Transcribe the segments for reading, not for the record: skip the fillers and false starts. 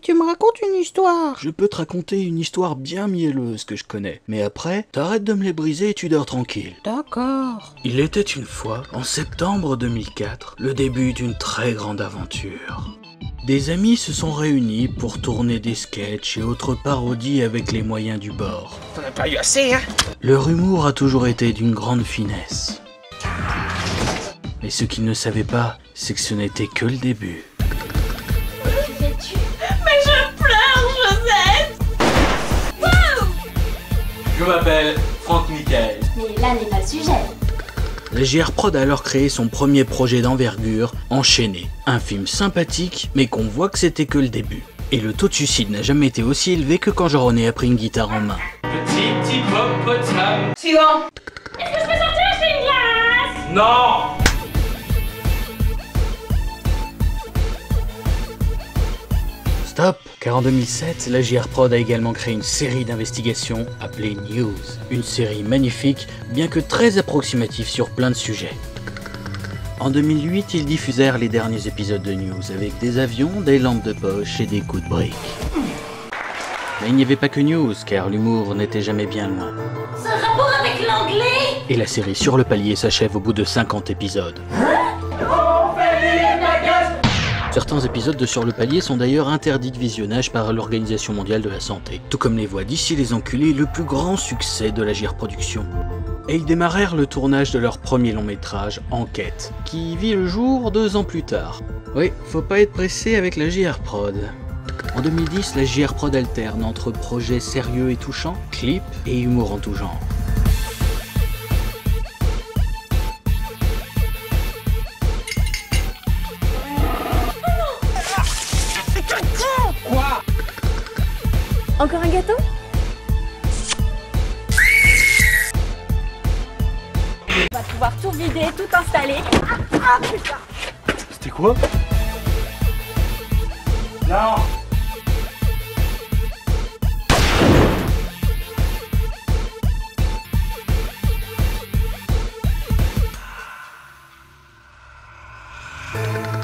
tu me racontes une histoire. Je peux te raconter une histoire bien mielleuse que je connais. Mais après, t'arrêtes de me les briser et tu dors tranquille. D'accord. Il était une fois, en septembre 2004, le début d'une très grande aventure. Des amis se sont réunis pour tourner des sketchs et autres parodies avec les moyens du bord. T'en as pas eu assez, hein? Leur humour a toujours été d'une grande finesse. Mais ce qu'ils ne savaient pas, c'est que ce n'était que le début. Mais je pleure, Josette. Wow. Je m'appelle Franck Michael. Mais là n'est pas le sujet. La JR Prod a alors créé son premier projet d'envergure, Enchaîné. Un film sympathique, mais qu'on voit que c'était que le début. Et le taux de suicide n'a jamais été aussi élevé que quand Jean-René a pris une guitare en main. Petit hippopotame. Suivant. Est-ce que je peux sortir acheter une glace? Non. Stop, car en 2007, la JR Prod a également créé une série d'investigations appelée News. Une série magnifique, bien que très approximative sur plein de sujets. En 2008, ils diffusèrent les derniers épisodes de News avec des avions, des lampes de poche et des coups de briques. Mais il n'y avait pas que News, car l'humour n'était jamais bien loin. Ce rapport avec l'anglais? Et la série Sur le palier s'achève au bout de 50 épisodes. Certains épisodes de Sur le palier sont d'ailleurs interdits de visionnage par l'Organisation mondiale de la santé, tout comme les voix d'Ici les enculés, le plus grand succès de la JR Productions. Et ils démarrèrent le tournage de leur premier long métrage, Enquête, qui vit le jour 2 ans plus tard. Oui, faut pas être pressé avec la JR Prod. En 2010, la JR Prod alterne entre projets sérieux et touchants, clips et humour en tout genre. Encore un gâteau? On va pouvoir tout vider, tout installer. Ah putain! C'était quoi? Non.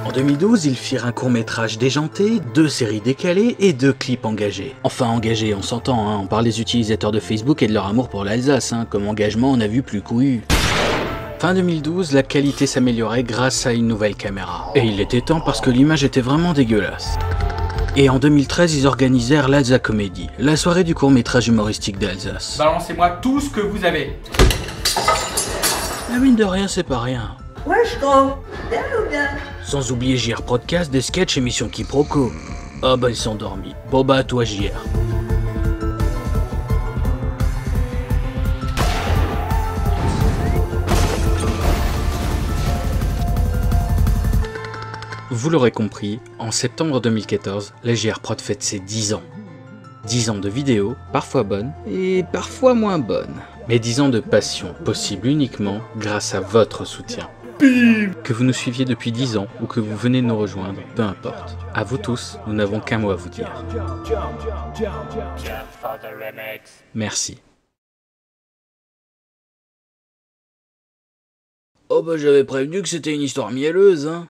En 2012, ils firent un court-métrage déjanté, 2 séries décalées et 2 clips engagés. Enfin engagés, on s'entend, hein, on parle des utilisateurs de Facebook et de leur amour pour l'Alsace, hein, comme engagement on a vu plus couillu. Fin 2012, la qualité s'améliorait grâce à une nouvelle caméra. Et il était temps parce que l'image était vraiment dégueulasse. Et en 2013, ils organisèrent l'Alsa Comédie, la soirée du court-métrage humoristique d'Alsace. Balancez-moi tout ce que vous avez. La mine de rien, c'est pas rien. Wesh gros, bien ou bien? Sans oublier JR Podcast, des sketchs et Mission Quiproquo. Ah bah ils sont dormis. Bon bah à toi JR. Vous l'aurez compris, en septembre 2014, la JR Prod fête ses 10 ans. 10 ans de vidéos, parfois bonnes et parfois moins bonnes. Mais 10 ans de passion, possible uniquement grâce à votre soutien. Que vous nous suiviez depuis 10 ans ou que vous venez de nous rejoindre, peu importe. À vous tous, nous n'avons qu'un mot à vous dire. Merci. Oh bah j'avais prévenu que c'était une histoire mielleuse, hein.